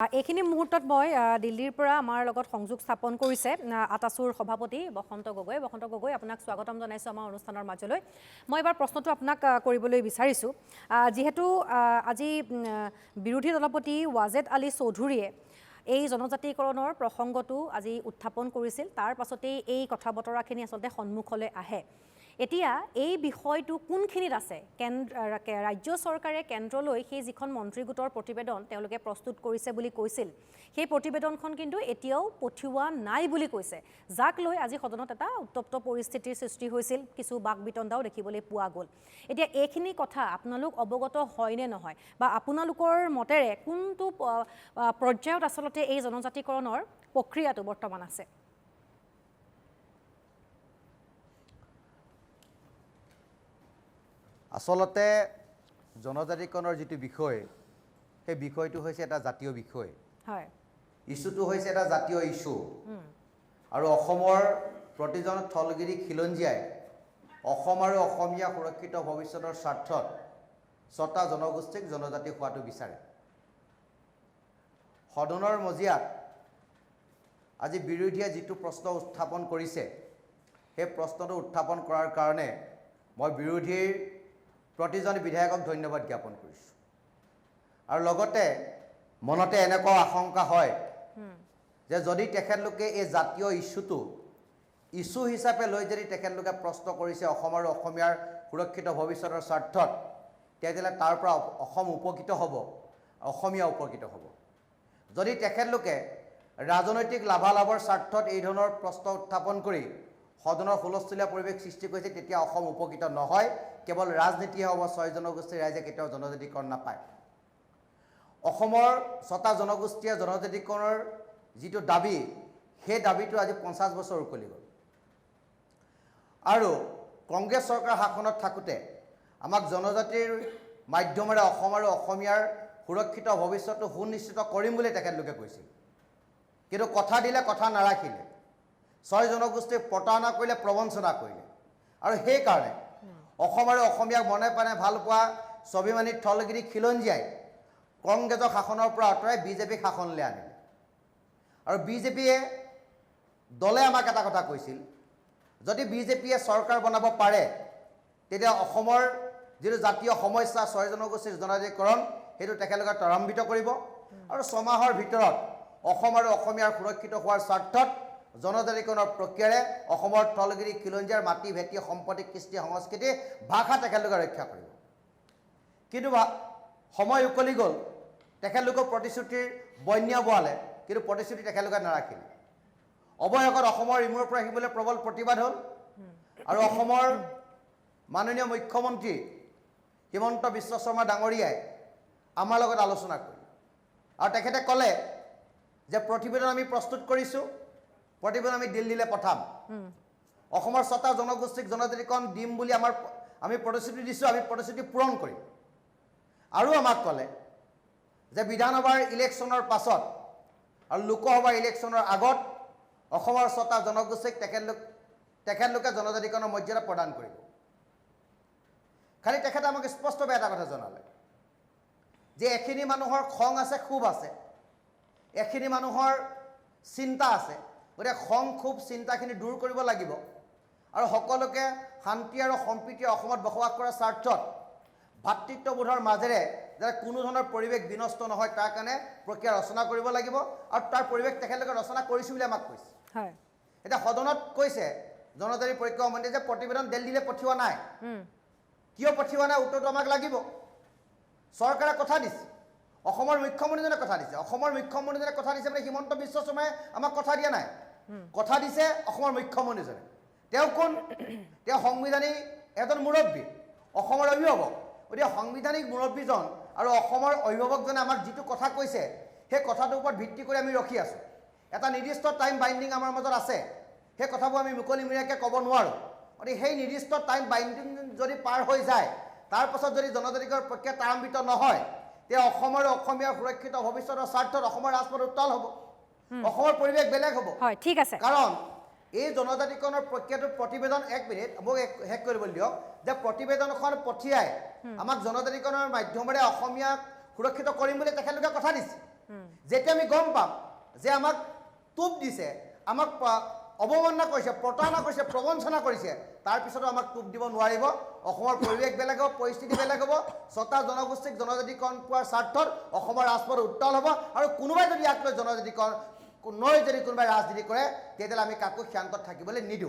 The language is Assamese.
এইখিনি মুহূৰ্তত মই দিল্লীৰ পৰা আমাৰ লগত সংযোগ স্থাপন কৰিছে আটাছুৰ সভাপতি বসন্ত গগৈ আপোনাক স্বাগতম জনাইছোঁ আমাৰ অনুষ্ঠানৰ মাজলৈ মই এবাৰ প্ৰশ্নটো আপোনাক কৰিবলৈ বিচাৰিছোঁ যিহেতু আজি বিৰোধী দলপতি ৱাজেদ আলী চৌধুৰীয়ে এই জনজাতিকৰণৰ প্ৰসংগটো আজি উত্থাপন কৰিছিল তাৰ পাছতেই এই কথা বতৰাখিনি আচলতে সন্মুখলৈ আহে এতিয়া এই বিষয়টো কোনখিনিত আছে ৰাজ্য চৰকাৰে কেন্দ্ৰলৈ সেই যিখন মন্ত্ৰীগোটৰ প্ৰতিবেদন তেওঁলোকে প্ৰস্তুত কৰিছে বুলি কৈছিল সেই প্ৰতিবেদনখন কিন্তু এতিয়াও পঠিওৱা নাই বুলি কৈছে যাক লৈ আজি সদনত এটা উত্তপ্ত পৰিস্থিতিৰ সৃষ্টি হৈছিল কিছু বাকবিতণ্ডাও দেখিবলৈ পোৱা গ'ল এতিয়া এইখিনি কথা আপোনালোক অৱগত হয়নে নহয় বা আপোনালোকৰ মতেৰে কোনটো পৰ্যায়ত আচলতে এই জনজাতিকৰণৰ প্ৰক্ৰিয়াটো বৰ্তমান আছে আসলতে জনজাতিকৰণৰ যেটো বিষয় সেই বিষয়টো হৈছে এটা জাতীয় বিষয় হয় ইস্যুটো হৈছে এটা জাতীয় ইস্যু আৰু অসমৰ প্ৰতিজন থলগিৰি খিলঞ্জিয়াই অসম আৰু অসমীয়া সুৰক্ষিত ভৱিষ্যতৰ স্বাৰ্থত ছটা জনগোষ্ঠীক জনজাতি হোৱাটো বিচাৰে সদনৰ মজিয়াত আজি বিৰোধীয়ে যেটো প্ৰশ্ন উত্থাপন কৰিছে সেই প্ৰশ্নটো উত্থাপন কৰাৰ কাৰণে মই বিৰোধীৰ প্ৰতিজন বিধায়কক ধন্যবাদ জ্ঞাপন কৰিছোঁ আৰু লগতে মনতে এনেকুৱা আশংকা হয় যে যদি তেখেতলোকে এই জাতীয় ইস্যুটো ইস্যু হিচাপে লৈ যদি তেখেতলোকে প্ৰশ্ন কৰিছে অসম আৰু অসমীয়াৰ সুৰক্ষিত ভৱিষ্যতৰ স্বাৰ্থত তেতিয়াহ'লে তাৰ পৰা অসম উপকৃত হ'ব অসমীয়া উপকৃত হ'ব যদি তেখেতলোকে ৰাজনৈতিক লাভালাভৰ স্বাৰ্থত এই ধৰণৰ প্ৰশ্ন উত্থাপন কৰি সদনৰ হুলস্থুলীয়া পৰিৱেশ সৃষ্টি কৰিছে তেতিয়া অসম উপকৃত নহয় কেৱল ৰাজনীতিয়ে হ'ব ছয় জনগোষ্ঠীৰ ৰাইজে কেতিয়াও জনজাতিকৰণ নাপায় অসমৰ ছটা জনগোষ্ঠীয়ে জনজাতিকৰণৰ যিটো দাবী সেই দাবীটো আজি 50 বছৰ উকলি গ'ল আৰু কংগ্ৰেছ চৰকাৰ শাসনত থাকোঁতে আমাক জনজাতিৰ মাধ্যমেৰে অসম আৰু অসমীয়াৰ সুৰক্ষিত ভৱিষ্যতটো সুনিশ্চিত কৰিম বুলি তেখেতলোকে কৈছিল কিন্তু কথা দিলে কথা নাৰাখিলে ছয় জনগোষ্ঠীক প্ৰতাৰণা কৰিলে প্ৰবঞ্চনা কৰিলে আৰু সেইকাৰণে অসম আৰু অসমীয়াক মনে প্ৰাণে ভাল পোৱা স্বাভিমানী থলগিৰি খিলঞ্জিয়াই কংগ্ৰেছৰ শাসনৰ পৰা আঁতৰাই বিজেপি শাসনলৈ আনিলে আৰু বিজেপিয়ে দলে আমাক এটা কথা কৈছিল যদি বিজেপিয়ে চৰকাৰ বনাব পাৰে তেতিয়া অসমৰ যিটো জাতীয় সমস্যা ছয় জনগোষ্ঠীৰ জনজাতিকৰণ সেইটো তেখেতলোকে ত্বৰান্বিত কৰিব আৰু ছমাহৰ ভিতৰত অসম আৰু অসমীয়াৰ সুৰক্ষিত হোৱাৰ স্বাৰ্থত জনজাতিকৰণৰ প্ৰক্ৰিয়াৰে অসমৰ থলগিৰি খিলঞ্জিয়াৰ মাটি ভেটি সম্পত্তি কৃষ্টি সংস্কৃতি ভাষা তেখেতলোকে ৰক্ষা কৰিব কিন্তু সময় উকলি গ'ল তেখেতলোকৰ প্ৰতিশ্ৰুতিৰ বন্যা বোৱালে কিন্তু প্ৰতিশ্ৰুতি তেখেতলোকে নাৰাখিলে অৱশেষত অসমৰ ইমূৰৰ পৰা সিমূৰলৈ প্ৰবল প্ৰতিবাদ হ'ল আৰু অসমৰ মাননীয় মুখ্যমন্ত্ৰী হিমন্ত বিশ্ব শৰ্মা ডাঙৰীয়াই আমাৰ লগত আলোচনা কৰিলে আৰু তেখেতে ক'লে যে প্ৰতিবেদন আমি প্ৰস্তুত কৰিছোঁ প্ৰতিবেদন আমি দিল্লীলৈ পঠাম অসমৰ ছটা জনগোষ্ঠীক জনজাতিকৰণ দিম বুলি আমি প্ৰতিশ্ৰুতি দিছোঁ আমি প্ৰতিশ্ৰুতি পূৰণ কৰিম আৰু আমাক ক'লে যে বিধানসভাৰ ইলেকশ্যনৰ পাছত আৰু লোকসভাৰ ইলেকশ্যনৰ আগত অসমৰ ছটা জনগোষ্ঠীক তেখেতলোকে জনজাতিকৰণৰ মৰ্যাদা প্ৰদান কৰিব খালি তেখেতে আমাক স্পষ্টভাৱে এটা কথা জনালে যে এখিনি মানুহৰ খং আছে ক্ষোভ আছে এখিনি মানুহৰ চিন্তা আছে গতিকে খং ক্ষোভ চিন্তাখিনি দূৰ কৰিব লাগিব আৰু সকলোকে শান্তি আৰু সম্প্ৰীতি অসমত বসবাস কৰাৰ স্বাৰ্থত ভাতৃত্ববোধৰ মাজেৰে যাতে কোনো ধৰণৰ পৰিৱেশ বিনষ্ট নহয় তাৰ কাৰণে প্ৰক্ৰিয়া ৰচনা কৰিব লাগিব আৰু তাৰ পৰিৱেশ তেখেতলোকে ৰচনা কৰিছোঁ বুলি আমাক কৈছে হয় এতিয়া সদনত কৈছে জনজাতি পৰীক্ষা মন্ত্ৰীয়ে যে প্ৰতিবেদন দিল্লীলৈ পঠিওৱা নাই কিয় পঠিওৱা নাই উত্তৰটো আমাক লাগিব চৰকাৰে কথা দিছে অসমৰ মুখ্যমন্ত্ৰীজনে কথা দিছে অসমৰ মুখ্যমন্ত্ৰীজনে কথা দিছে মানে হিমন্ত বিশ্ব শৰ্মাই আমাক কথা দিয়া নাই কথা দিছে অসমৰ মুখ্যমন্ত্ৰীজনে তেওঁ কোন তেওঁ সংবিধানিক এজন মুৰব্বী অসমৰ অভিভাৱক গতিকে সাংবিধানিক মুৰব্বীজন আৰু অসমৰ অভিভাৱকজনে আমাক যিটো কথা কৈছে সেই কথাটোৰ ওপৰত ভিত্তি কৰি আমি ৰখি আছোঁ এটা নিৰ্দিষ্ট টাইম বাইণ্ডিং আমাৰ মাজত আছে সেই কথাবোৰ আমি মুকলিমূৰীয়াকৈ ক'ব নোৱাৰোঁ গতিকে সেই নিৰ্দিষ্ট টাইম বাইণ্ডিং যদি পাৰ হৈ যায় তাৰ পাছত যদি জনজাতিকৰণ প্ৰক্ৰিয়া ত্বৰান্বিত নহয় তেতিয়া অসমৰ অসমীয়াৰ সুৰক্ষিত ভৱিষ্যতৰ স্বাৰ্থত অসমৰ ৰাজপথ উত্তাল হ'ব অসমৰ পৰিৱেশ বেলেগ হ'ব হয় ঠিক আছে কাৰণ এই জনজাতিকৰণৰ প্ৰক্ৰিয়াটোৰ প্ৰতিবেদন এক মিনিট মোক শেষ কৰিবলৈ দিয়ক যে প্ৰতিবেদনখন পঠিয়াই আমাক জনজাতিকৰণৰ মাধ্যমেৰে অসমীয়াক সুৰক্ষিত কৰিম বুলি তেখেতলোকে কথা দিছে যেতিয়া আমি গম পাম যে আমাক টোপ দিছে, আমাক অৱমাননা কৰিছে, প্ৰতাৰণা কৰিছে, প্ৰবঞ্চনা কৰিছে, তাৰপিছতো আমাক টোপ দিব নোৱাৰিব। অসমৰ পৰিৱেশ বেলেগ হ'ব, পৰিস্থিতি বেলেগ হ'ব। ছটা জনগোষ্ঠীক জনজাতিকৰণ পোৱাৰ স্বাৰ্থত অসমৰ ৰাজপথ উত্তাল হ'ব। আৰু কোনোবাই যদি ইয়াক লৈ জনজাতিকৰণ যদি কোনোবাই ৰাজনীতি কৰে, তেতিয়াহ'লে আমি কাকো শান্তত থাকিবলৈ নিদিওঁ।